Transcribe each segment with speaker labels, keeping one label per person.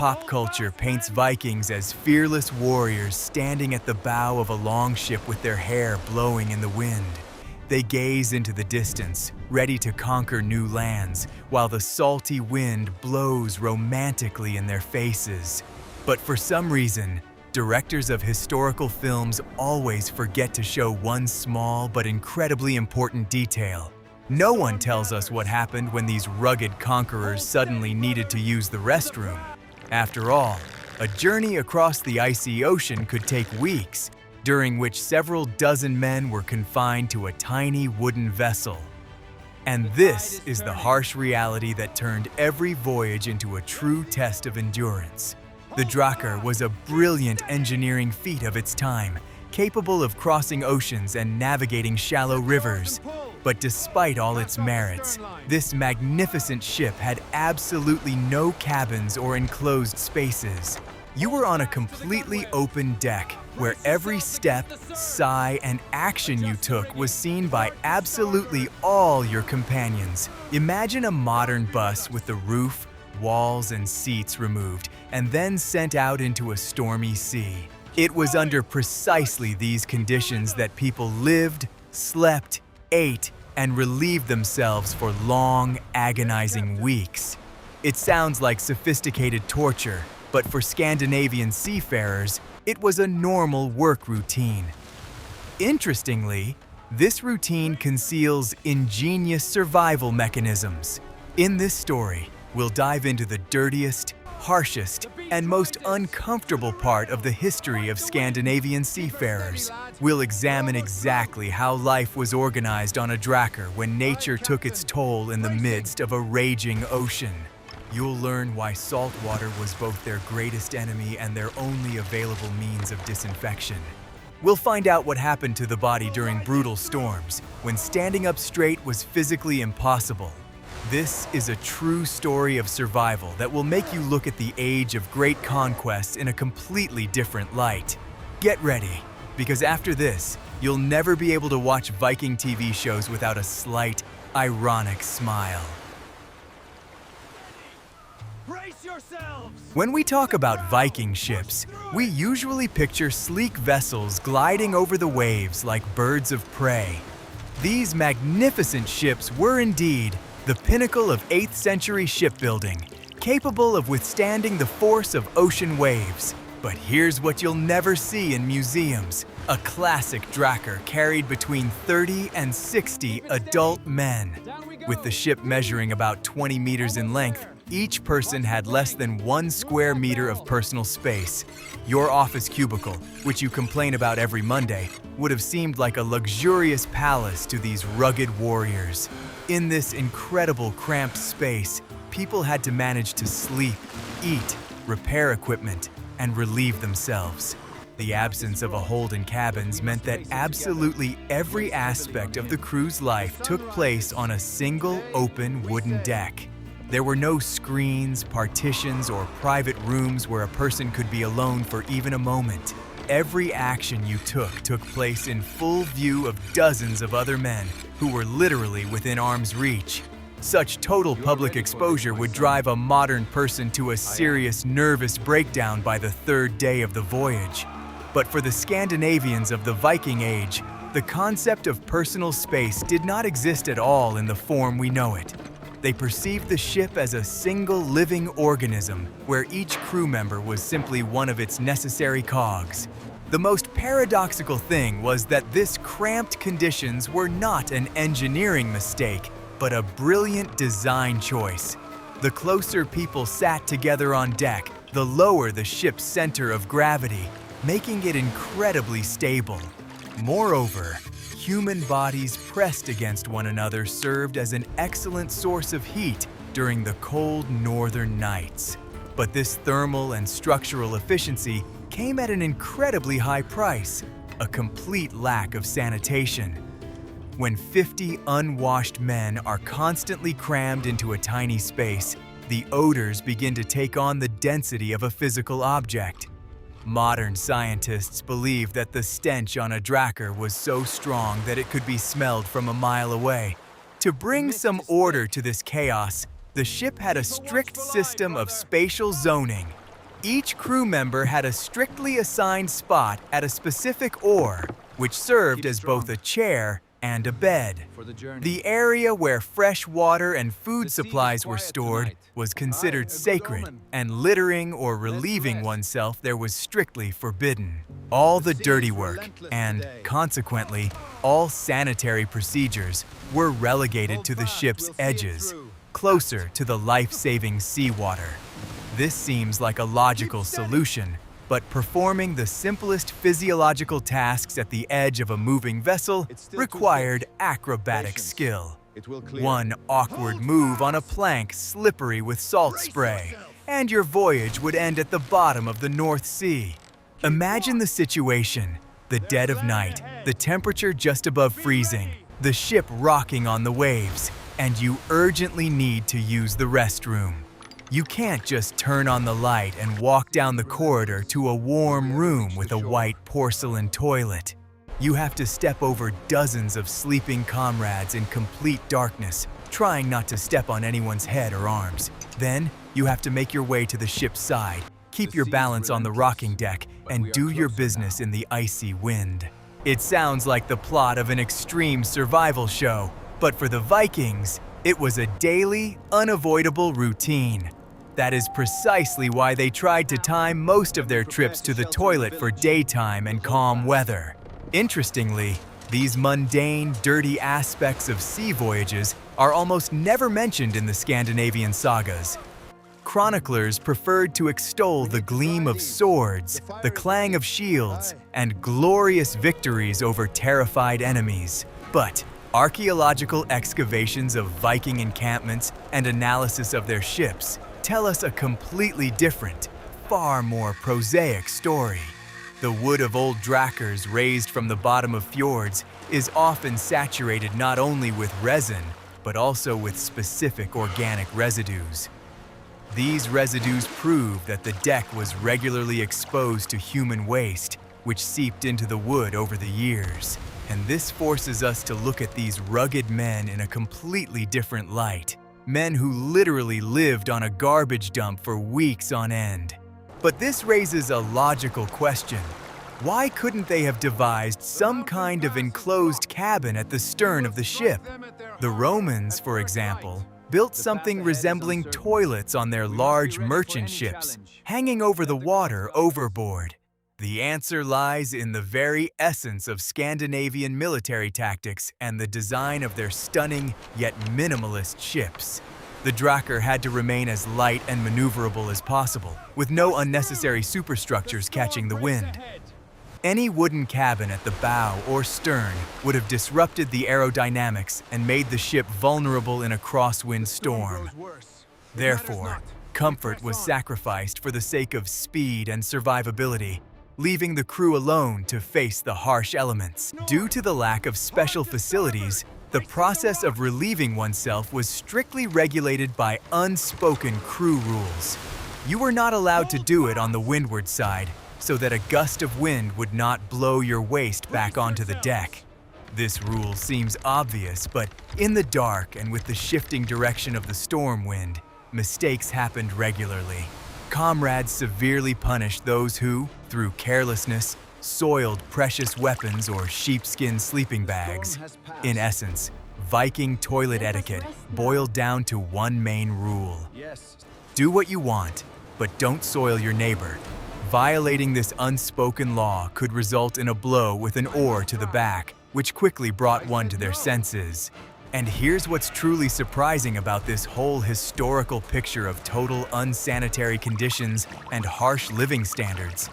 Speaker 1: Pop culture paints Vikings as fearless warriors standing at the bow of a longship with their hair blowing in the wind. They gaze into the distance, ready to conquer new lands, while the salty wind blows romantically in their faces. But for some reason, directors of historical films always forget to show one small but incredibly important detail. No one tells us what happened when these rugged conquerors suddenly needed to use the restroom. After all, a journey across the icy ocean could take weeks, during which several dozen men were confined to a tiny wooden vessel. And this is the harsh reality that turned every voyage into a true test of endurance. The Drakkar was a brilliant engineering feat of its time, capable of crossing oceans and navigating shallow rivers. But despite all its merits, this magnificent ship had absolutely no cabins or enclosed spaces. You were on a completely open deck, where every step, sigh, and action you took was seen by absolutely all your companions. Imagine a modern bus with the roof, walls, and seats removed, and then sent out into a stormy sea. It was under precisely these conditions that people lived, slept, ate, and relieved themselves for long, agonizing weeks. It sounds like sophisticated torture, but for Scandinavian seafarers, it was a normal work routine. Interestingly, this routine conceals ingenious survival mechanisms. In this story, we'll dive into the dirtiest, harshest, and most uncomfortable part of the history of Scandinavian seafarers. We'll examine exactly how life was organized on a Drakkar when nature took its toll in the midst of a raging ocean. You'll learn why salt water was both their greatest enemy and their only available means of disinfection. We'll find out what happened to the body during brutal storms, when standing up straight was physically impossible. This is a true story of survival that will make you look at the age of great conquests in a completely different light. Get ready, because after this, you'll never be able to watch Viking TV shows without a slight, ironic smile.
Speaker 2: Brace yourselves!
Speaker 1: When we talk about Viking ships, we usually picture sleek vessels gliding over the waves like birds of prey. These magnificent ships were indeed the pinnacle of 8th century shipbuilding, capable of withstanding the force of ocean waves. But here's what you'll never see in museums: a classic Drakkar carried between 30 and 60 adult men. With the ship measuring about 20 meters in length, each person had less than 1 square meter of personal space. Your office cubicle, which you complain about every Monday, would have seemed like a luxurious palace to these rugged warriors. In this incredible cramped space, people had to manage to sleep, eat, repair equipment, and relieve themselves. The absence of a hold in cabins meant that absolutely every aspect of the crew's life took place on a single open wooden deck. There were no screens, partitions, or private rooms where a person could be alone for even a moment. Every action you took place in full view of dozens of other men who were literally within arm's reach. Such total public exposure would drive a modern person to a serious nervous breakdown by the 3rd day of the voyage. But for the Scandinavians of the Viking Age, the concept of personal space did not exist at all in the form we know it. They perceived the ship as a single living organism where each crew member was simply one of its necessary cogs. The most paradoxical thing was that this cramped conditions were not an engineering mistake, but a brilliant design choice. The closer people sat together on deck, the lower the ship's center of gravity, making it incredibly stable. Moreover, human bodies pressed against one another served as an excellent source of heat during the cold northern nights. But this thermal and structural efficiency came at an incredibly high price: a complete lack of sanitation. When 50 unwashed men are constantly crammed into a tiny space, the odors begin to take on the density of a physical object. Modern scientists believe that the stench on a Drakkar was so strong that it could be smelled from a mile away. To bring some order to this chaos, the ship had a strict system of spatial zoning. Each crew member had a strictly assigned spot at a specific oar, which served as both a chair and a bed. The area where fresh water and food supplies were stored was considered sacred, and littering or relieving oneself there was strictly forbidden. All the dirty work, and consequently, all sanitary procedures, were relegated to the ship's edges, closer to the life-saving seawater. This seems like a logical solution, but performing the simplest physiological tasks at the edge of a moving vessel required acrobatic skill. One awkward move on a plank slippery with salt spray, and your voyage would end at the bottom of the North Sea. Imagine the situation: the dead of night, the temperature just above freezing, the ship rocking on the waves, and you urgently need to use the restroom. You can't just turn on the light and walk down the corridor to a warm room with a white porcelain toilet. You have to step over dozens of sleeping comrades in complete darkness, trying not to step on anyone's head or arms. Then, you have to make your way to the ship's side, keep your balance on the rocking deck, and do your business in the icy wind. It sounds like the plot of an extreme survival show, but for the Vikings, it was a daily, unavoidable routine. That is precisely why they tried to time most of their trips to the toilet for daytime and calm weather. Interestingly, these mundane, dirty aspects of sea voyages are almost never mentioned in the Scandinavian sagas. Chroniclers preferred to extol the gleam of swords, the clang of shields, and glorious victories over terrified enemies. But archaeological excavations of Viking encampments and analysis of their ships tell us a completely different, far more prosaic story. The wood of old drakers raised from the bottom of fjords is often saturated not only with resin, but also with specific organic residues. These residues prove that the deck was regularly exposed to human waste, which seeped into the wood over the years. And this forces us to look at these rugged men in a completely different light. Men who literally lived on a garbage dump for weeks on end. But this raises a logical question. Why couldn't they have devised some kind of enclosed cabin at the stern of the ship? The Romans, for example, built something resembling toilets on their large merchant ships, hanging over the water overboard. The answer lies in the very essence of Scandinavian military tactics and the design of their stunning yet minimalist ships. The Drakkar had to remain as light and maneuverable as possible, with no unnecessary superstructures catching the wind. Any wooden cabin at the bow or stern would have disrupted the aerodynamics and made the ship vulnerable in a crosswind storm. Therefore, comfort was sacrificed for the sake of speed and survivability, leaving the crew alone to face the harsh elements. Due to the lack of special facilities, the process of relieving oneself was strictly regulated by unspoken crew rules. You were not allowed to do it on the windward side, so that a gust of wind would not blow your waist back onto the deck. This rule seems obvious, but in the dark and with the shifting direction of the storm wind, mistakes happened regularly. Comrades severely punished those who, through carelessness, soiled precious weapons or sheepskin sleeping bags. In essence, Viking toilet etiquette boiled down to one main rule. Do what you want, but don't soil your neighbor. Violating this unspoken law could result in a blow with an oar to the back, which quickly brought one to their senses. And here's what's truly surprising about this whole historical picture of total unsanitary conditions and harsh living standards.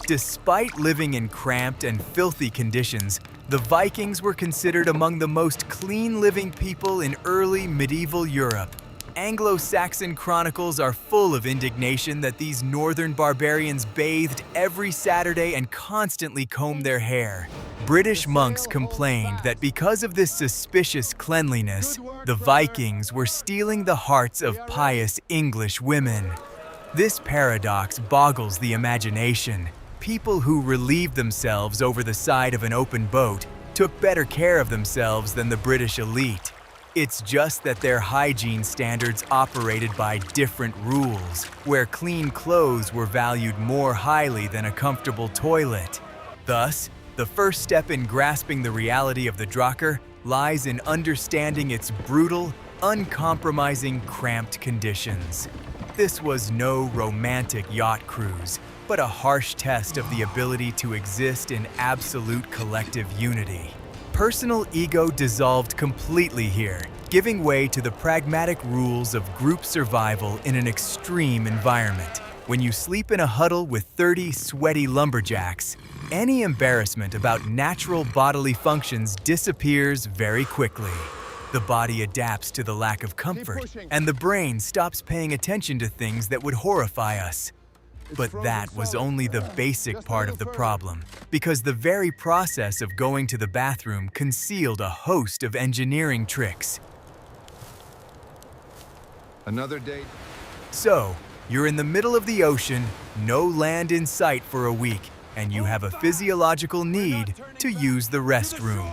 Speaker 1: Despite living in cramped and filthy conditions, the Vikings were considered among the most clean-living people in early medieval Europe. Anglo-Saxon chronicles are full of indignation that these northern barbarians bathed every Saturday and constantly combed their hair. British monks complained that because of this suspicious cleanliness, the Vikings were stealing the hearts of pious English women. This paradox boggles the imagination. People who relieved themselves over the side of an open boat took better care of themselves than the British elite. It's just that their hygiene standards operated by different rules, where clean clothes were valued more highly than a comfortable toilet. Thus, the first step in grasping the reality of the Drakkar lies in understanding its brutal, uncompromising, cramped conditions. This was no romantic yacht cruise, but a harsh test of the ability to exist in absolute collective unity. Personal ego dissolved completely here, giving way to the pragmatic rules of group survival in an extreme environment. When you sleep in a huddle with 30 sweaty lumberjacks, any embarrassment about natural bodily functions disappears very quickly. The body adapts to the lack of comfort, and the brain stops paying attention to things that would horrify us. But that was only the basic part of the problem, because the very process of going to the bathroom concealed a host of engineering tricks.
Speaker 3: Another date.
Speaker 1: So, you're in the middle of the ocean, no land in sight for a week, and you have a physiological need to use the restroom.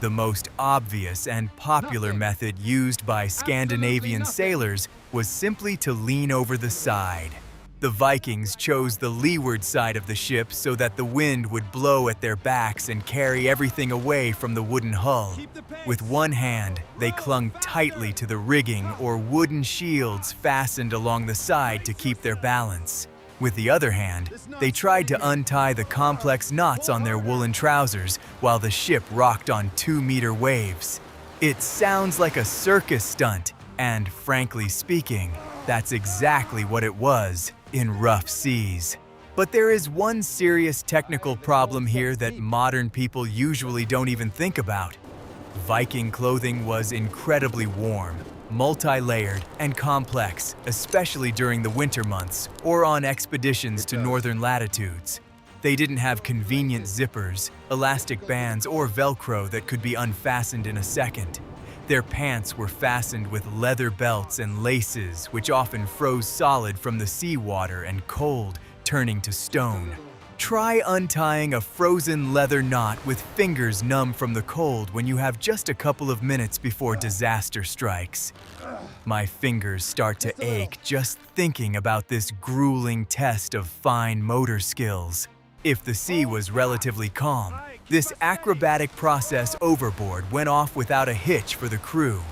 Speaker 1: The most obvious and popular method used by Scandinavian sailors was simply to lean over the side. The Vikings chose the leeward side of the ship so that the wind would blow at their backs and carry everything away from the wooden hull. With one hand, they clung tightly to the rigging or wooden shields fastened along the side to keep their balance. With the other hand, they tried to untie the complex knots on their woolen trousers while the ship rocked on 2-meter waves. It sounds like a circus stunt, and frankly speaking, that's exactly what it was in rough seas. But there is one serious technical problem here that modern people usually don't even think about. Viking clothing was incredibly warm, multi-layered, and complex, especially during the winter months or on expeditions to northern latitudes. They didn't have convenient zippers, elastic bands, or Velcro that could be unfastened in a second. Their pants were fastened with leather belts and laces, which often froze solid from the seawater and cold, turning to stone. Try untying a frozen leather knot with fingers numb from the cold when you have just a couple of minutes before disaster strikes. My fingers start to ache just thinking about this grueling test of fine motor skills. If the sea was relatively calm, this acrobatic process overboard went off without a hitch for the crew.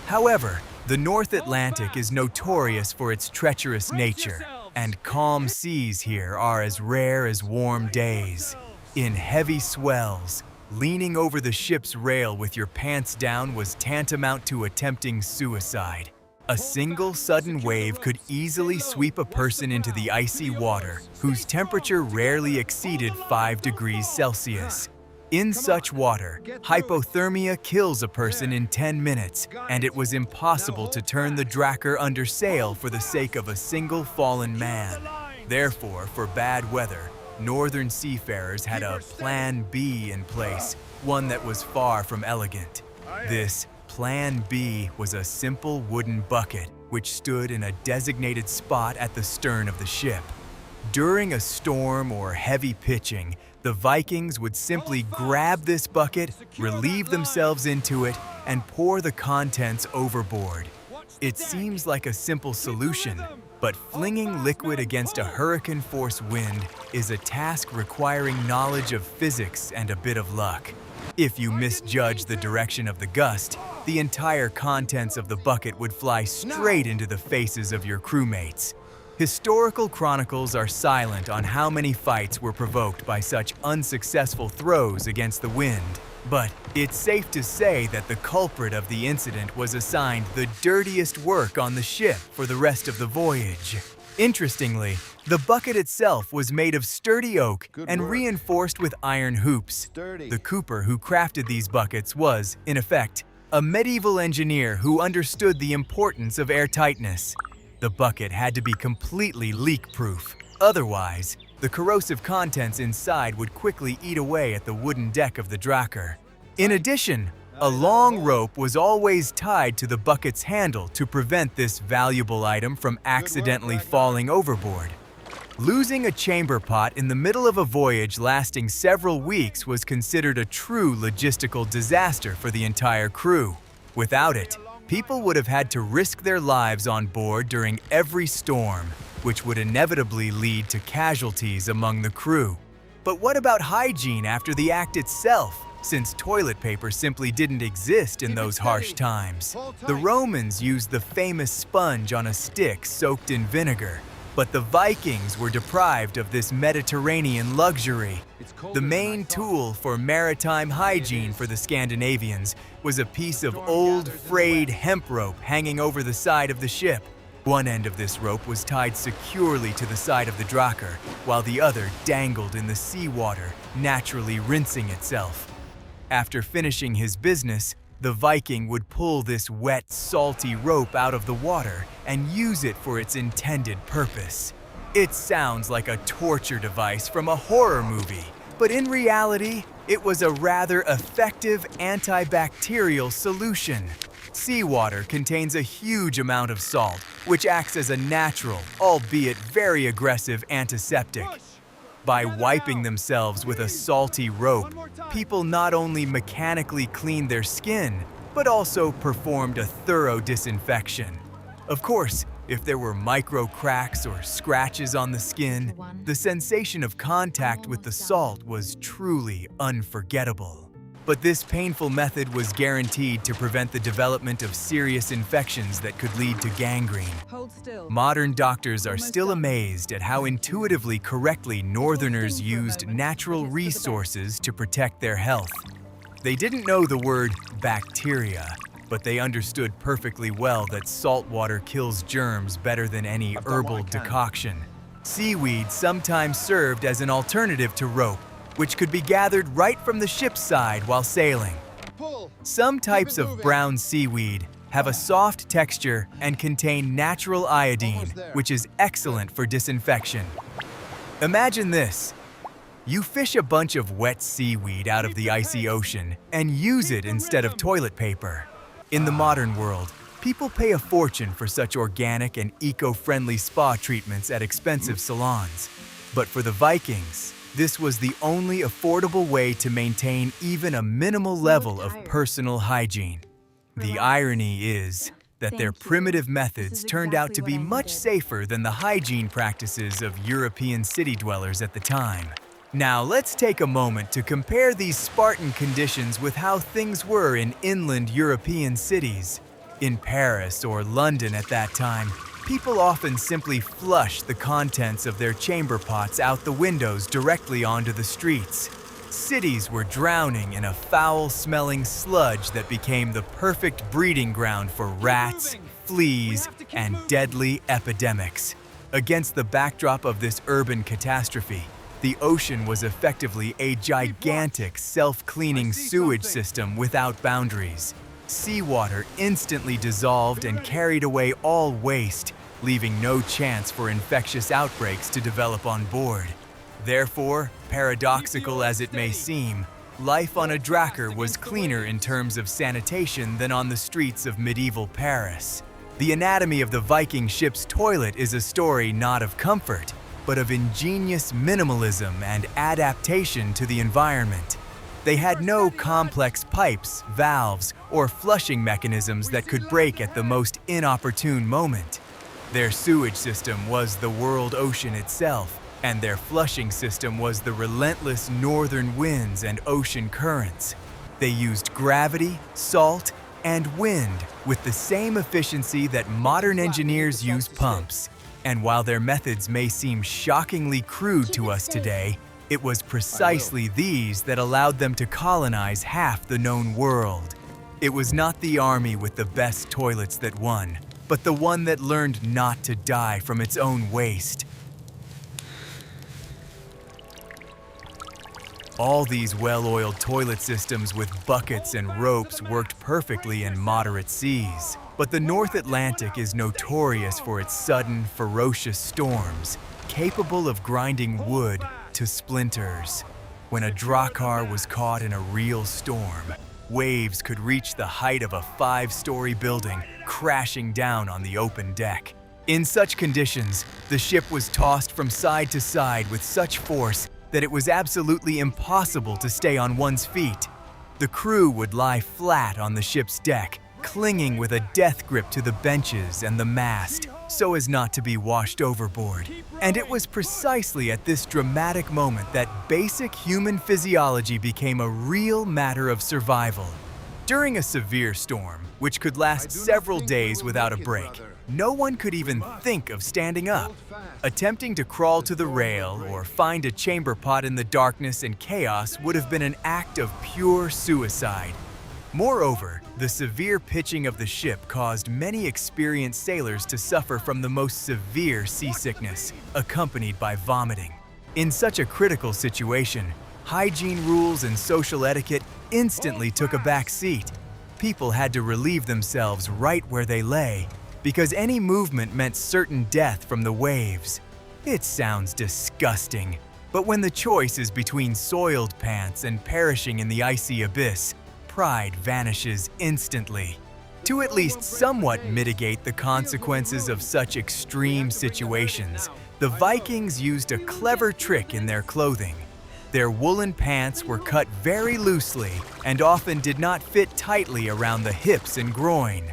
Speaker 1: However, the North Atlantic is notorious for its treacherous nature, and calm seas here are as rare as warm days. In heavy swells, leaning over the ship's rail with your pants down was tantamount to attempting suicide. A single sudden wave could easily sweep a person into the icy water, whose temperature rarely exceeded 5 degrees Celsius. In such water, hypothermia kills a person in 10 minutes, and it was impossible to turn the Drakkar under sail for the sake of a single fallen man. Therefore, for bad weather, northern seafarers had a Plan B in place, one that was far from elegant. This Plan B was a simple wooden bucket which stood in a designated spot at the stern of the ship. During a storm or heavy pitching, the Vikings would simply grab this bucket, relieve themselves into it, and pour the contents overboard. It seems like a simple solution, but flinging liquid against a hurricane-force wind is a task requiring knowledge of physics and a bit of luck. If you misjudge the direction of the gust, the entire contents of the bucket would fly straight into the faces of your crewmates. Historical chronicles are silent on how many fights were provoked by such unsuccessful throws against the wind, but it's safe to say that the culprit of the incident was assigned the dirtiest work on the ship for the rest of the voyage. Interestingly, the bucket itself was made of sturdy oak and reinforced with iron hoops. The cooper who crafted these buckets was, in effect, a medieval engineer who understood the importance of airtightness. The bucket had to be completely leak-proof. Otherwise, the corrosive contents inside would quickly eat away at the wooden deck of the Drakkar. In addition, a long rope was always tied to the bucket's handle to prevent this valuable item from accidentally falling overboard. Losing a chamber pot in the middle of a voyage lasting several weeks was considered a true logistical disaster for the entire crew. Without it, people would have had to risk their lives on board during every storm, which would inevitably lead to casualties among the crew. But what about hygiene after the act itself, since toilet paper simply didn't exist in those harsh times? The Romans used the famous sponge on a stick soaked in vinegar, but the Vikings were deprived of this Mediterranean luxury. The main tool for maritime hygiene for the Scandinavians was a piece of old, frayed hemp rope hanging over the side of the ship. One end of this rope was tied securely to the side of the drakkar, while the other dangled in the seawater, naturally rinsing itself. After finishing his business, the Viking would pull this wet, salty rope out of the water and use it for its intended purpose. It sounds like a torture device from a horror movie, but in reality, it was a rather effective antibacterial solution. Seawater contains a huge amount of salt, which acts as a natural, albeit very aggressive antiseptic. By wiping themselves with a salty rope, people not only mechanically cleaned their skin, but also performed a thorough disinfection. Of course, if there were micro cracks or scratches on the skin, the sensation of contact with the salt was truly unforgettable. But this painful method was guaranteed to prevent the development of serious infections that could lead to gangrene. Modern doctors are still amazed at how intuitively correctly Northerners used natural resources to protect their health. They didn't know the word bacteria, but they understood perfectly well that salt water kills germs better than any herbal decoction. Seaweed sometimes served as an alternative to rope, which could be gathered right from the ship's side while sailing. Some types of brown seaweed have a soft texture and contain natural iodine, which is excellent for disinfection. Imagine this. You fish a bunch of wet seaweed out of the icy ocean and use it instead of toilet paper. In the modern world, people pay a fortune for such organic and eco-friendly spa treatments at expensive salons. But for the Vikings, this was the only affordable way to maintain even a minimal level of personal hygiene. The irony is that their primitive methods turned out to be much safer than the hygiene practices of European city dwellers at the time. Now let's take a moment to compare these Spartan conditions with how things were in inland European cities. In Paris or London at that time, people often simply flushed the contents of their chamber pots out the windows directly onto the streets. Cities were drowning in a foul-smelling sludge that became the perfect breeding ground for rats, fleas, and deadly epidemics. Against the backdrop of this urban catastrophe, the ocean was effectively a gigantic self-cleaning sewage system without boundaries. Seawater instantly dissolved and carried away all waste, leaving no chance for infectious outbreaks to develop on board. Therefore, paradoxical as it may seem, life on a drakkar was cleaner in terms of sanitation than on the streets of medieval Paris. The anatomy of the Viking ship's toilet is a story not of comfort, but of ingenious minimalism and adaptation to the environment. They had no complex pipes, valves, or flushing mechanisms that could break at the most inopportune moment. Their sewage system was the world ocean itself, and their flushing system was the relentless northern winds and ocean currents. They used gravity, salt, and wind with the same efficiency that modern engineers use pumps. And while their methods may seem shockingly crude to us today, it was precisely these that allowed them to colonize half the known world. It was not the army with the best toilets that won, but the one that learned not to die from its own waste. All these well-oiled toilet systems with buckets and ropes worked perfectly in moderate seas. But the North Atlantic is notorious for its sudden, ferocious storms, capable of grinding wood to splinters. When a drakkar was caught in a real storm, waves could reach the height of a 5-story building, crashing down on the open deck. In such conditions, the ship was tossed from side to side with such force that it was absolutely impossible to stay on one's feet. The crew would lie flat on the ship's deck, clinging with a death grip to the benches and the mast so as not to be washed overboard. And it was precisely at this dramatic moment that basic human physiology became a real matter of survival. During a severe storm, which could last several days without a break, no one could even think of standing up. Attempting to crawl to the rail or find a chamber pot in the darkness and chaos would have been an act of pure suicide. Moreover, the severe pitching of the ship caused many experienced sailors to suffer from the most severe seasickness, accompanied by vomiting. In such a critical situation, hygiene rules and social etiquette instantly took a back seat. People had to relieve themselves right where they lay, because any movement meant certain death from the waves. It sounds disgusting, but when the choice is between soiled pants and perishing in the icy abyss, pride vanishes instantly. To at least somewhat mitigate the consequences of such extreme situations, the Vikings used a clever trick in their clothing. Their woolen pants were cut very loosely and often did not fit tightly around the hips and groin.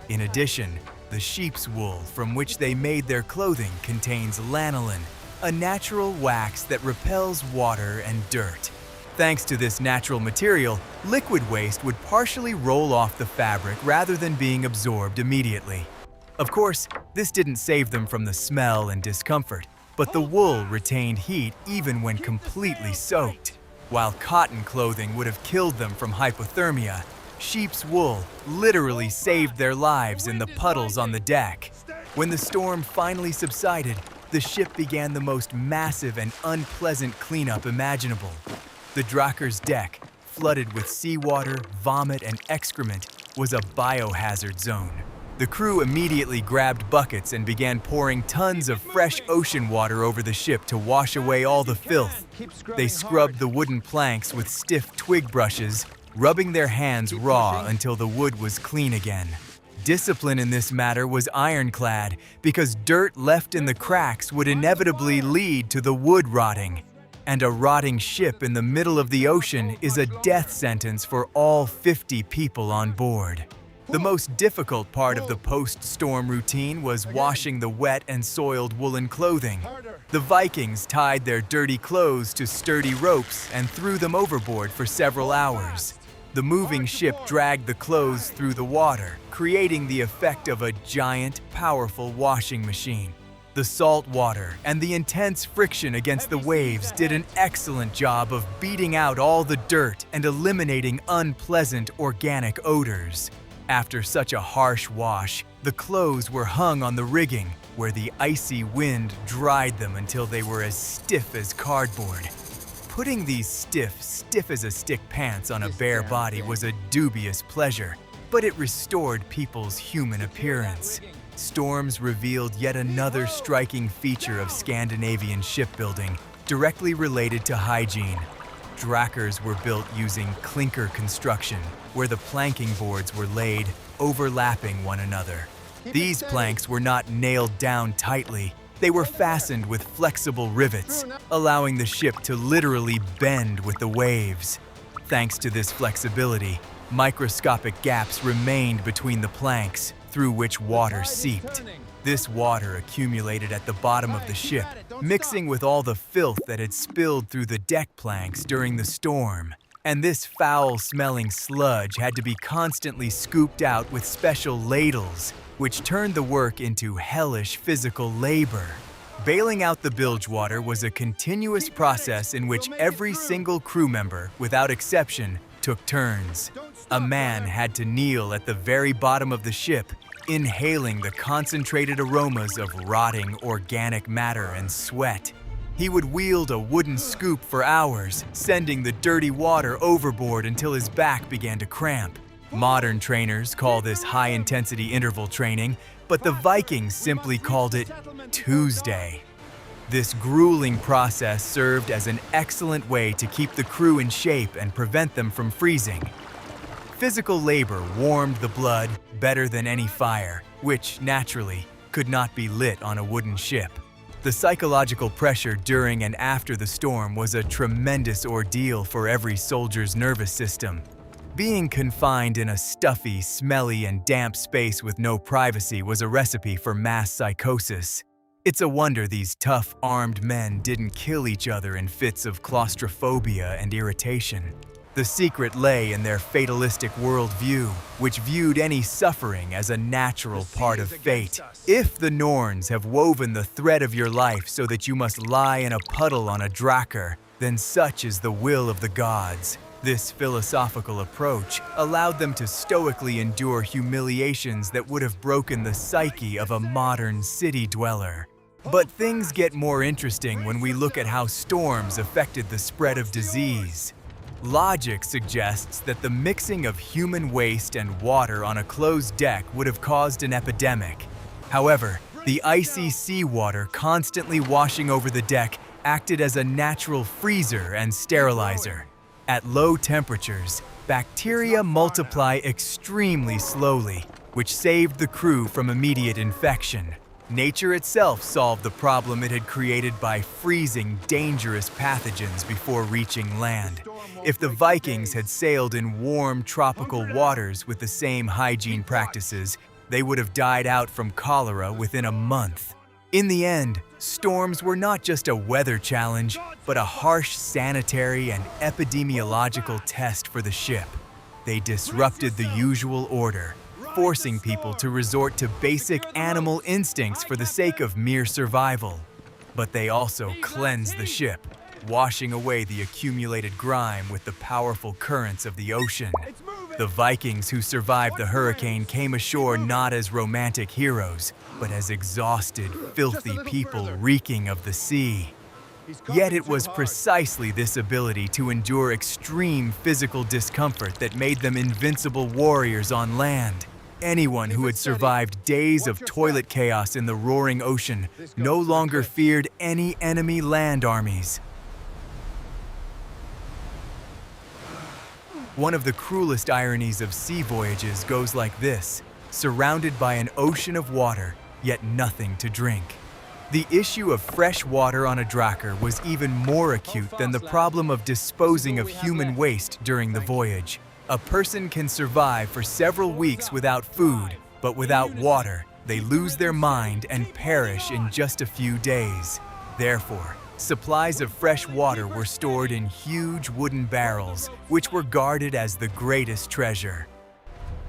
Speaker 1: In addition, the sheep's wool from which they made their clothing contains lanolin, a natural wax that repels water and dirt. Thanks to this natural material, liquid waste would partially roll off the fabric rather than being absorbed immediately. Of course, this didn't save them from the smell and discomfort, but the wool retained heat even when completely soaked. While cotton clothing would have killed them from hypothermia, sheep's wool literally saved their lives in the puddles on the deck. When the storm finally subsided, the ship began the most massive and unpleasant cleanup imaginable. The Drakkar's deck, flooded with seawater, vomit, and excrement, was a biohazard zone. The crew immediately grabbed buckets and began pouring tons of fresh ocean water over the ship to wash away all the filth. They scrubbed the wooden planks with stiff twig brushes, rubbing their hands raw until the wood was clean again. Discipline in this matter was ironclad because dirt left in the cracks would inevitably lead to the wood rotting. And a rotting ship in the middle of the ocean is a death sentence for all 50 people on board. The most difficult part of the post-storm routine was washing the wet and soiled woolen clothing. The Vikings tied their dirty clothes to sturdy ropes and threw them overboard for several hours. The moving ship dragged the clothes through the water, creating the effect of a giant, powerful washing machine. The salt water and the intense friction against the waves did an excellent job of beating out all the dirt and eliminating unpleasant organic odors. After such a harsh wash, the clothes were hung on the rigging, where the icy wind dried them until they were as stiff as cardboard. Putting these stiff as a stick pants on a bare body was a dubious pleasure, but it restored people's human appearance. Storms revealed yet another striking feature of Scandinavian shipbuilding, directly related to hygiene. Drakkars were built using clinker construction, where the planking boards were laid, overlapping one another. These planks were not nailed down tightly. They were fastened with flexible rivets, allowing the ship to literally bend with the waves. Thanks to this flexibility, microscopic gaps remained between the planks, through which water seeped. This water accumulated at the bottom of the ship, mixing with all the filth that had spilled through the deck planks during the storm. And this foul-smelling sludge had to be constantly scooped out with special ladles, which turned the work into hellish physical labor. Bailing out the bilge water was a continuous process in which every single crew member, without exception, took turns. A man had to kneel at the very bottom of the ship, inhaling the concentrated aromas of rotting organic matter and sweat. He would wield a wooden scoop for hours, sending the dirty water overboard until his back began to cramp. Modern trainers call this high-intensity interval training, but the Vikings simply called it Tuesday. This grueling process served as an excellent way to keep the crew in shape and prevent them from freezing. Physical labor warmed the blood better than any fire, which, naturally, could not be lit on a wooden ship. The psychological pressure during and after the storm was a tremendous ordeal for every soldier's nervous system. Being confined in a stuffy, smelly, and damp space with no privacy was a recipe for mass psychosis. It's a wonder these tough, armed men didn't kill each other in fits of claustrophobia and irritation. The secret lay in their fatalistic worldview, which viewed any suffering as a natural part of fate. If the Norns have woven the thread of your life so that you must lie in a puddle on a drakkar, then such is the will of the gods. This philosophical approach allowed them to stoically endure humiliations that would have broken the psyche of a modern city dweller. But things get more interesting when we look at how storms affected the spread of disease. Logic suggests that the mixing of human waste and water on a closed deck would have caused an epidemic. However, the icy seawater constantly washing over the deck acted as a natural freezer and sterilizer. At low temperatures, bacteria multiply extremely slowly, which saved the crew from immediate infection. Nature itself solved the problem it had created by freezing dangerous pathogens before reaching land. If the Vikings had sailed in warm tropical waters with the same hygiene practices, they would have died out from cholera within a month. In the end, storms were not just a weather challenge, but a harsh sanitary and epidemiological test for the ship. They disrupted the usual order, forcing people to resort to basic animal instincts for the sake of mere survival. But they also cleansed the ship, washing away the accumulated grime with the powerful currents of the ocean. The Vikings who survived the hurricane came ashore not as romantic heroes, but as exhausted, filthy people reeking of the sea. Yet it was precisely this ability to endure extreme physical discomfort that made them invincible warriors on land. Anyone who had survived days of toilet chaos in the roaring ocean no longer feared any enemy land armies. One of the cruelest ironies of sea voyages goes like this: surrounded by an ocean of water, yet nothing to drink. The issue of fresh water on a drakkar was even more acute than the problem of disposing of human waste during the voyage. A person can survive for several weeks without food, but without water, they lose their mind and perish in just a few days. Therefore, supplies of fresh water were stored in huge wooden barrels, which were guarded as the greatest treasure.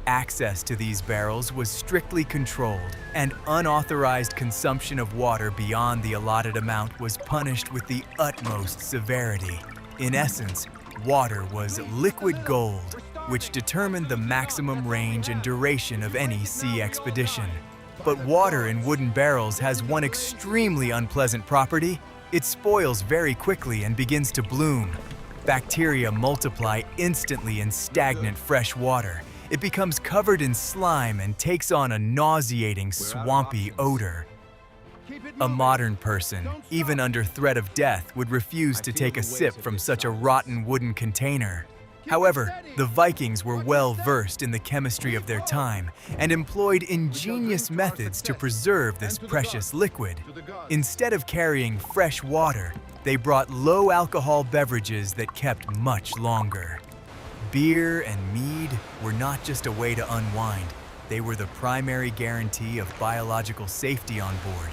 Speaker 1: Access to these barrels was strictly controlled, and unauthorized consumption of water beyond the allotted amount was punished with the utmost severity. In essence, water was liquid gold, which determined the maximum range and duration of any sea expedition. But water in wooden barrels has one extremely unpleasant property: it spoils very quickly and begins to bloom. Bacteria multiply instantly in stagnant fresh water. It becomes covered in slime and takes on a nauseating, swampy odor. A modern person, even under threat of death, would refuse to take a sip from such a rotten wooden container. However, the Vikings were well versed in the chemistry of their time and employed ingenious methods to preserve this precious liquid. Instead of carrying fresh water, they brought low-alcohol beverages that kept much longer. Beer and mead were not just a way to unwind, they were the primary guarantee of biological safety on board.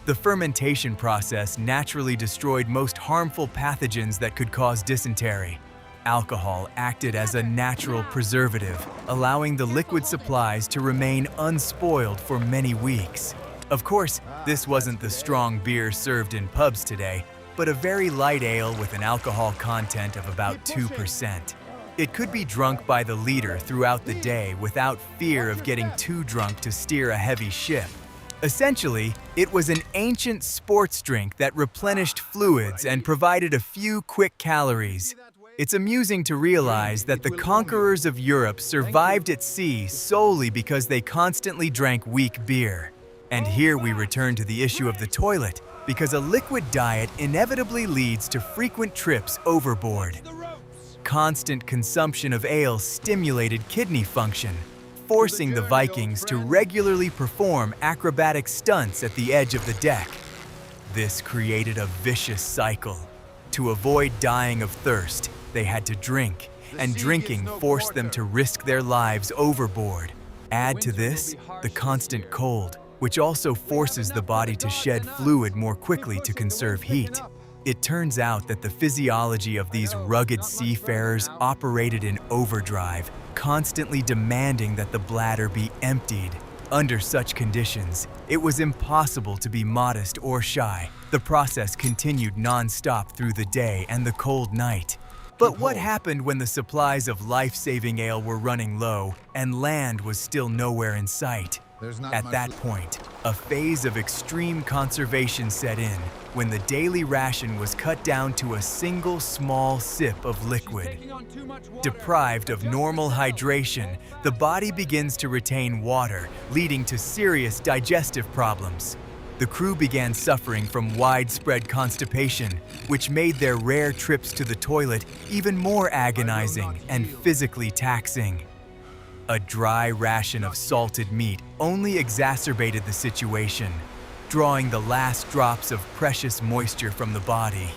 Speaker 1: The fermentation process naturally destroyed most harmful pathogens that could cause dysentery. Alcohol acted as a natural preservative, allowing the liquid supplies to remain unspoiled for many weeks. Of course, this wasn't the strong beer served in pubs today, but a very light ale with an alcohol content of about 2%. It could be drunk by the liter throughout the day without fear of getting too drunk to steer a heavy ship. Essentially, it was an ancient sports drink that replenished fluids and provided a few quick calories. It's amusing to realize that the conquerors of Europe survived at sea solely because they constantly drank weak beer. And here we return to the issue of the toilet, because a liquid diet inevitably leads to frequent trips overboard. Constant consumption of ale stimulated kidney function, forcing the Vikings to regularly perform acrobatic stunts at the edge of the deck. This created a vicious cycle. To avoid dying of thirst, they had to drink, and drinking forced them to risk their lives overboard. Add to this the constant cold, which also forces the body to shed fluid more quickly to conserve heat. It turns out that the physiology of these rugged seafarers operated in overdrive, constantly demanding that the bladder be emptied. Under such conditions, it was impossible to be modest or shy. The process continued non-stop through the day and the cold night. But what happened when the supplies of life-saving ale were running low and land was still nowhere in sight? At that point, a phase of extreme conservation set in when the daily ration was cut down to a single small sip of liquid. Deprived of normal hydration, the body begins to retain water, leading to serious digestive problems. The crew began suffering from widespread constipation, which made their rare trips to the toilet even more agonizing and physically taxing. A dry ration of salted meat only exacerbated the situation, drawing the last drops of precious moisture from the body.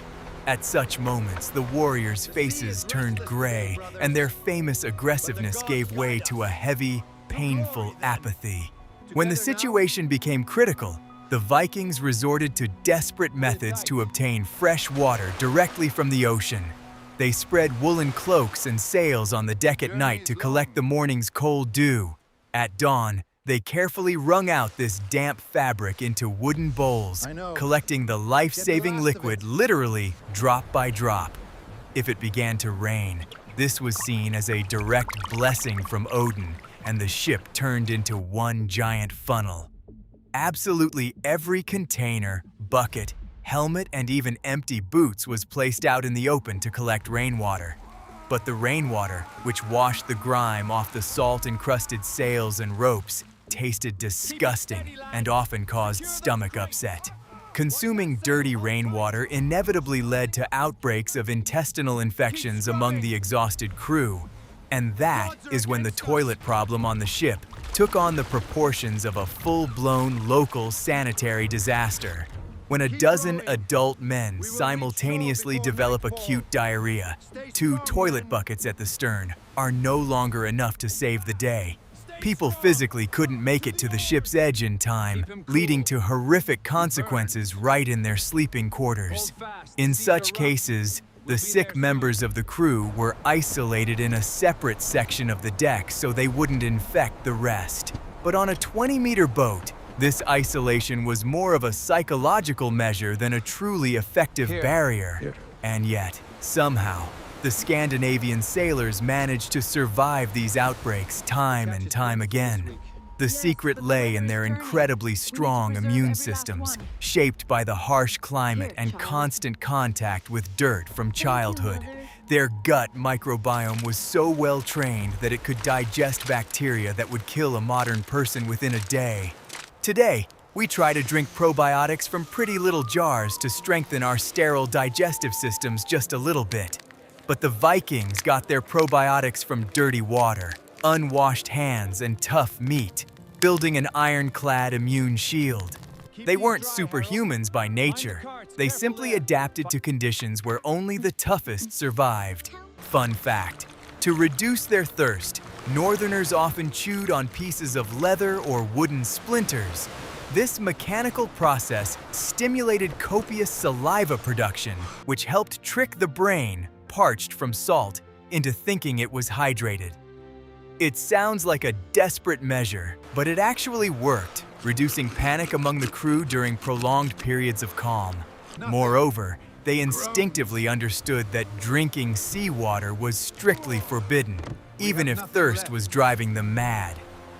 Speaker 1: At such moments, the warriors' faces turned gray, and their famous aggressiveness gave way to a heavy, painful apathy. When the situation became critical, the Vikings resorted to desperate methods to obtain fresh water directly from the ocean. They spread woolen cloaks and sails on the deck at night to collect the morning's cold dew. At dawn, they carefully wrung out this damp fabric into wooden bowls, collecting the life-saving liquid literally drop by drop. If it began to rain, this was seen as a direct blessing from Odin, and the ship turned into one giant funnel. Absolutely every container, bucket, helmet, and even empty boots was placed out in the open to collect rainwater. But the rainwater, which washed the grime off the salt-encrusted sails and ropes, tasted disgusting and often caused stomach upset. Consuming dirty rainwater inevitably led to outbreaks of intestinal infections among the exhausted crew. And that is when the toilet problem on the ship took on the proportions of a full-blown local sanitary disaster. When a dozen adult men simultaneously develop acute diarrhea, 2 toilet buckets at the stern are no longer enough to save the day. People physically couldn't make it to the ship's edge in time, leading to horrific consequences right in their sleeping quarters. In such cases, the sick members of the crew were isolated in a separate section of the deck so they wouldn't infect the rest. But on a 20-meter boat, this isolation was more of a psychological measure than a truly effective barrier. And yet, somehow, the Scandinavian sailors managed to survive these outbreaks time and time again. The secret lay in their incredibly strong immune systems, shaped by the harsh climate and constant contact with dirt from childhood. Their gut microbiome was so well trained that it could digest bacteria that would kill a modern person within a day. Today, we try to drink probiotics from pretty little jars to strengthen our sterile digestive systems just a little bit. But the Vikings got their probiotics from dirty water, unwashed hands, and tough meat, building an ironclad immune shield. They weren't superhumans by nature. They simply adapted to conditions where only the toughest survived. Fun fact: to reduce their thirst, Northerners often chewed on pieces of leather or wooden splinters. This mechanical process stimulated copious saliva production, which helped trick the brain, parched from salt, into thinking it was hydrated. It sounds like a desperate measure, but it actually worked, reducing panic among the crew during prolonged periods of calm. Moreover, they instinctively understood that drinking seawater was strictly forbidden, even if thirst was driving them mad.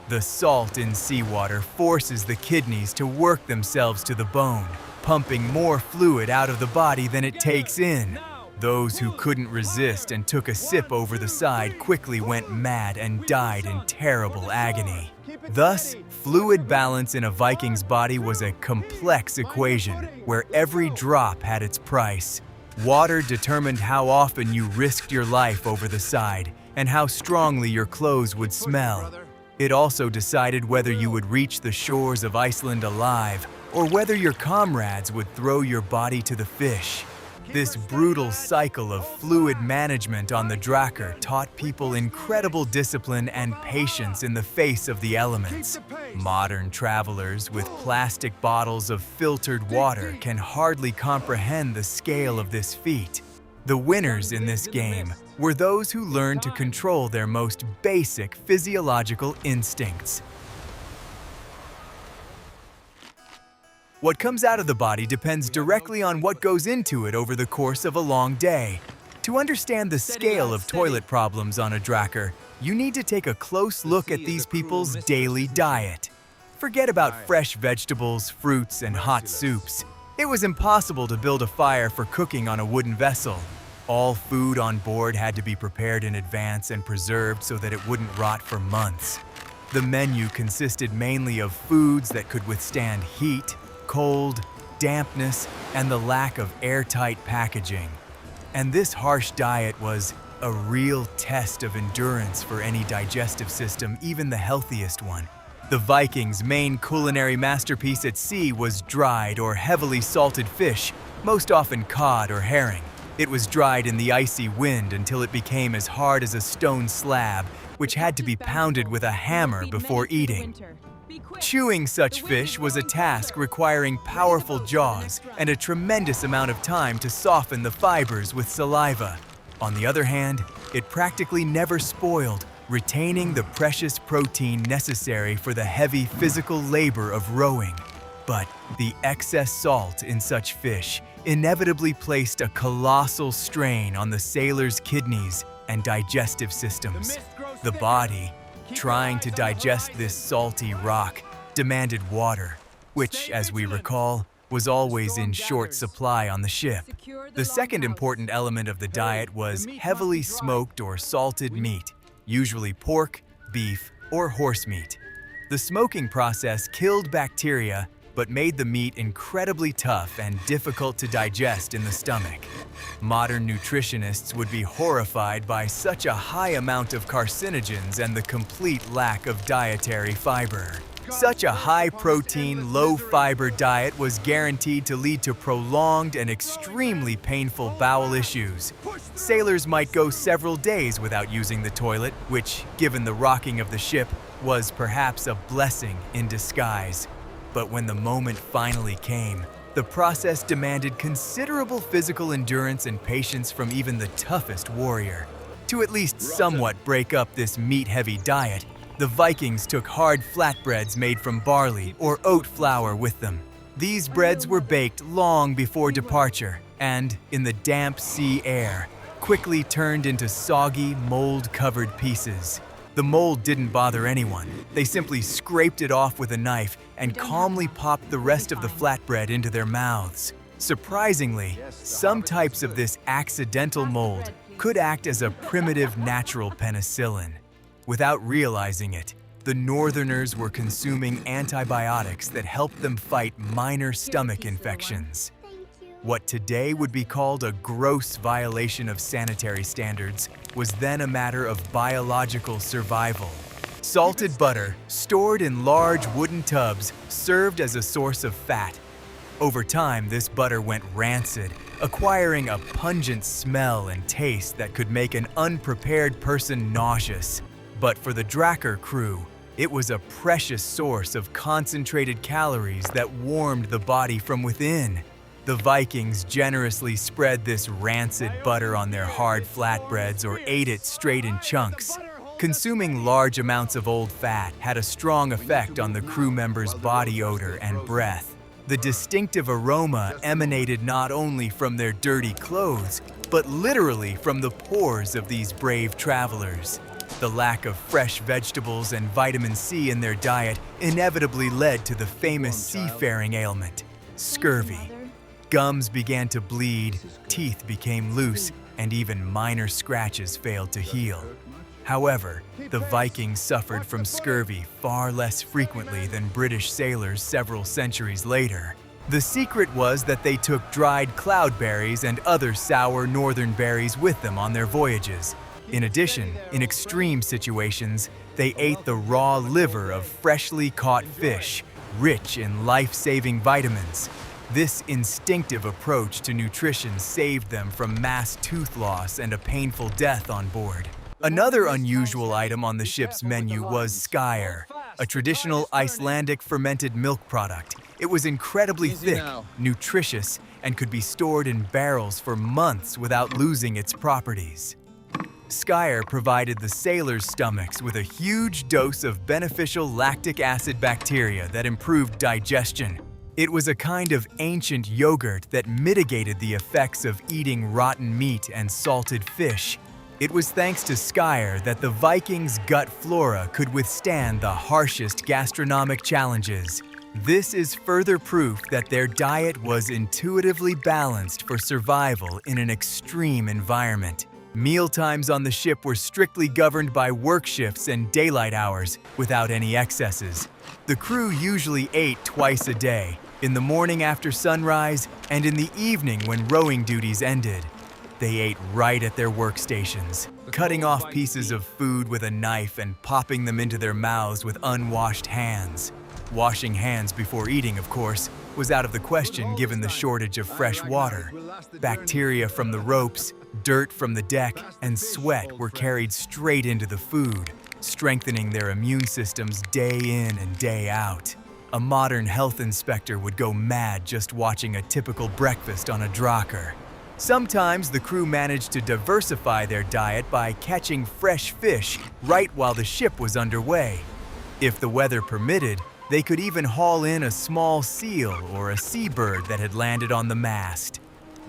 Speaker 1: The salt in seawater forces the kidneys to work themselves to the bone, pumping more fluid out of the body than it takes in. Those who couldn't resist and took a sip over the side quickly went mad and died in terrible agony. Thus, fluid balance in a Viking's body was a complex equation where every drop had its price. Water determined how often you risked your life over the side and how strongly your clothes would smell. It also decided whether you would reach the shores of Iceland alive or whether your comrades would throw your body to the fish. This brutal cycle of fluid management on the Drakkar taught people incredible discipline and patience in the face of the elements. Modern travelers with plastic bottles of filtered water can hardly comprehend the scale of this feat. The winners in this game were those who learned to control their most basic physiological instincts. What comes out of the body depends directly on what goes into it over the course of a long day. To understand the scale of toilet problems on a Drakkar, you need to take a close look at these people's daily diet. Forget about fresh vegetables, fruits, and hot soups. It was impossible to build a fire for cooking on a wooden vessel. All food on board had to be prepared in advance and preserved so that it wouldn't rot for months. The menu consisted mainly of foods that could withstand heat, cold, dampness, and the lack of airtight packaging. And this harsh diet was a real test of endurance for any digestive system, even the healthiest one. The Vikings' main culinary masterpiece at sea was dried or heavily salted fish, most often cod or herring. It was dried in the icy wind until it became as hard as a stone slab, which had to be pounded with a hammer before eating. Chewing such fish was a task requiring powerful jaws and a tremendous amount of time to soften the fibers with saliva. On the other hand, it practically never spoiled, retaining the precious protein necessary for the heavy physical labor of rowing. But the excess salt in such fish inevitably placed a colossal strain on the sailors' kidneys and digestive systems. The body, trying to digest this salty rock, demanded water, which, as we recall, was always in short supply on the ship. The second important element of the diet was heavily smoked or salted meat, usually pork, beef, or horse meat. The smoking process killed bacteria but made the meat incredibly tough and difficult to digest in the stomach. Modern nutritionists would be horrified by such a high amount of carcinogens and the complete lack of dietary fiber. Such a high-protein, low-fiber diet was guaranteed to lead to prolonged and extremely painful bowel issues. Sailors might go several days without using the toilet, which, given the rocking of the ship, was perhaps a blessing in disguise. But when the moment finally came, the process demanded considerable physical endurance and patience from even the toughest warrior. To at least somewhat break up this meat-heavy diet, the Vikings took hard flatbreads made from barley or oat flour with them. These breads were baked long before departure and, in the damp sea air, quickly turned into soggy, mold-covered pieces. The mold didn't bother anyone. They simply scraped it off with a knife and calmly popped the rest of the flatbread into their mouths. Surprisingly, some types of this accidental mold could act as a primitive natural penicillin. Without realizing it, the Northerners were consuming antibiotics that helped them fight minor stomach infections. What today would be called a gross violation of sanitary standards was then a matter of biological survival. Salted butter, stored in large wooden tubs, served as a source of fat. Over time, this butter went rancid, acquiring a pungent smell and taste that could make an unprepared person nauseous. But for the Drakkar crew, it was a precious source of concentrated calories that warmed the body from within. The Vikings generously spread this rancid butter on their hard flatbreads or ate it straight in chunks. Consuming large amounts of old fat had a strong effect on the crew members' body odor and breath. The distinctive aroma emanated not only from their dirty clothes, but literally from the pores of these brave travelers. The lack of fresh vegetables and vitamin C in their diet inevitably led to the famous seafaring ailment, scurvy. Gums began to bleed, teeth became loose, and even minor scratches failed to heal. However, the Vikings suffered from scurvy far less frequently than British sailors several centuries later. The secret was that they took dried cloudberries and other sour northern berries with them on their voyages. In addition, in extreme situations, they ate the raw liver of freshly caught fish, rich in life-saving vitamins. This instinctive approach to nutrition saved them from mass tooth loss and a painful death on board. Another unusual item on the ship's menu was skyr, a traditional Icelandic fermented milk product. It was incredibly thick, nutritious, and could be stored in barrels for months without losing its properties. Skyr provided the sailors' stomachs with a huge dose of beneficial lactic acid bacteria that improved digestion. It was a kind of ancient yogurt that mitigated the effects of eating rotten meat and salted fish. It was thanks to skyr that the Vikings' gut flora could withstand the harshest gastronomic challenges. This is further proof that their diet was intuitively balanced for survival in an extreme environment. Mealtimes on the ship were strictly governed by work shifts and daylight hours, without any excesses. The crew usually ate twice a day, in the morning after sunrise and in the evening when rowing duties ended. They ate right at their workstations, cutting off pieces of food with a knife and popping them into their mouths with unwashed hands. Washing hands before eating, of course, was out of the question given the shortage of fresh water. Bacteria from the ropes, dirt from the deck, and sweat were carried straight into the food, strengthening their immune systems day in and day out. A modern health inspector would go mad just watching a typical breakfast on a drakkar. Sometimes the crew managed to diversify their diet by catching fresh fish right while the ship was underway. If the weather permitted, they could even haul in a small seal or a seabird that had landed on the mast.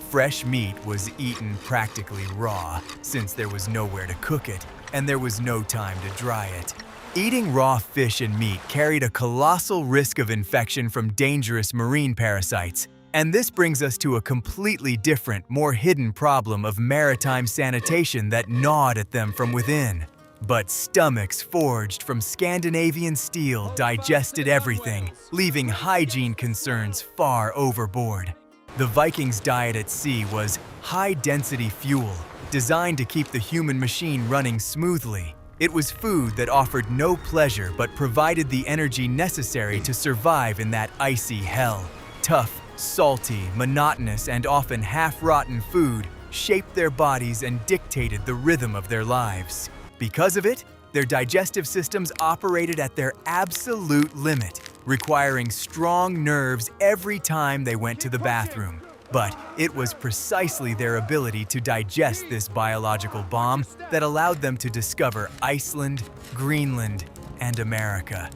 Speaker 1: Fresh meat was eaten practically raw, since there was nowhere to cook it, and there was no time to dry it. Eating raw fish and meat carried a colossal risk of infection from dangerous marine parasites, and this brings us to a completely different, more hidden problem of maritime sanitation that gnawed at them from within. But stomachs forged from Scandinavian steel digested everything, leaving hygiene concerns far overboard. The Vikings' diet at sea was high-density fuel, designed to keep the human machine running smoothly. It was food that offered no pleasure but provided the energy necessary to survive in that icy hell. Tough, salty, monotonous, and often half-rotten food shaped their bodies and dictated the rhythm of their lives. Because of it, their digestive systems operated at their absolute limit, requiring strong nerves every time they went to the bathroom. But it was precisely their ability to digest this biological bomb that allowed them to discover Iceland, Greenland, and America.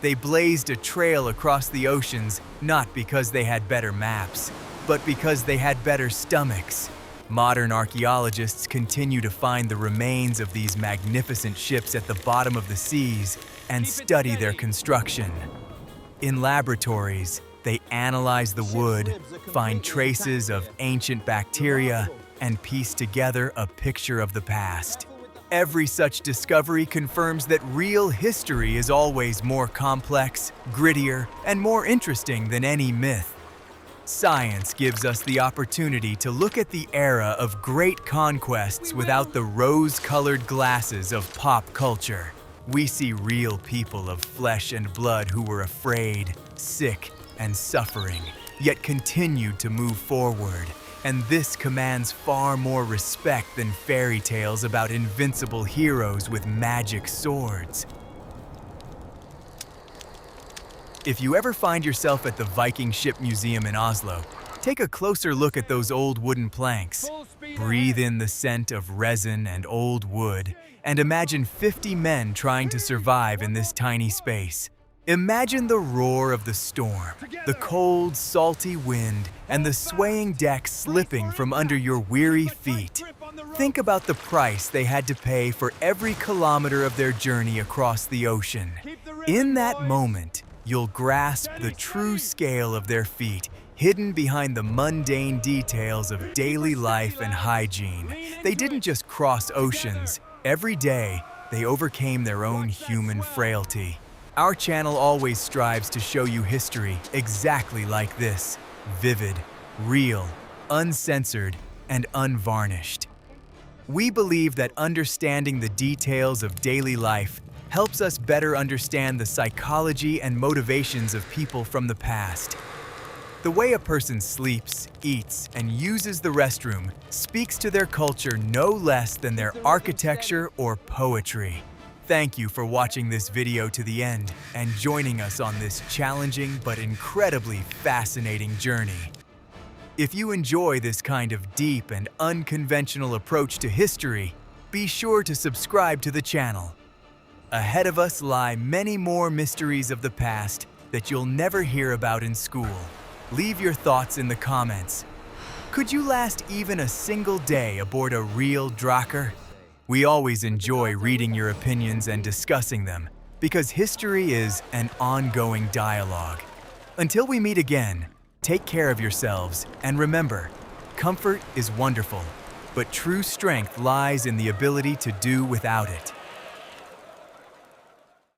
Speaker 1: They blazed a trail across the oceans not because they had better maps, but because they had better stomachs. Modern archaeologists continue to find the remains of these magnificent ships at the bottom of the seas and study their construction. In laboratories, they analyze the wood, find traces of ancient bacteria, and piece together a picture of the past. Every such discovery confirms that real history is always more complex, grittier, and more interesting than any myth. Science gives us the opportunity to look at the era of great conquests without the rose-colored glasses of pop culture. We see real people of flesh and blood who were afraid, sick, and suffering, yet continued to move forward. And this commands far more respect than fairy tales about invincible heroes with magic swords. If you ever find yourself at the Viking Ship Museum in Oslo, take a closer look at those old wooden planks. Breathe in the scent of resin and old wood, and imagine 50 men trying to survive in this tiny space. Imagine the roar of the storm, the cold, salty wind, and the swaying deck slipping from under your weary feet. Think about the price they had to pay for every kilometer of their journey across the ocean. In that moment, you'll grasp the true scale of their feat, hidden behind the mundane details of daily life and hygiene. They didn't just cross oceans. Every day, they overcame their own human frailty. Our channel always strives to show you history exactly like this: vivid, real, uncensored, and unvarnished. We believe that understanding the details of daily life helps us better understand the psychology and motivations of people from the past. The way a person sleeps, eats, and uses the restroom speaks to their culture no less than their architecture or poetry. Thank you for watching this video to the end and joining us on this challenging but incredibly fascinating journey. If you enjoy this kind of deep and unconventional approach to history, be sure to subscribe to the channel. Ahead of us lie many more mysteries of the past that you'll never hear about in school. Leave your thoughts in the comments. Could you last even a single day aboard a real drakkar? We always enjoy reading your opinions and discussing them, because history is an ongoing dialogue. Until we meet again, take care of yourselves, and remember, comfort is wonderful, but true strength lies in the ability to do without it.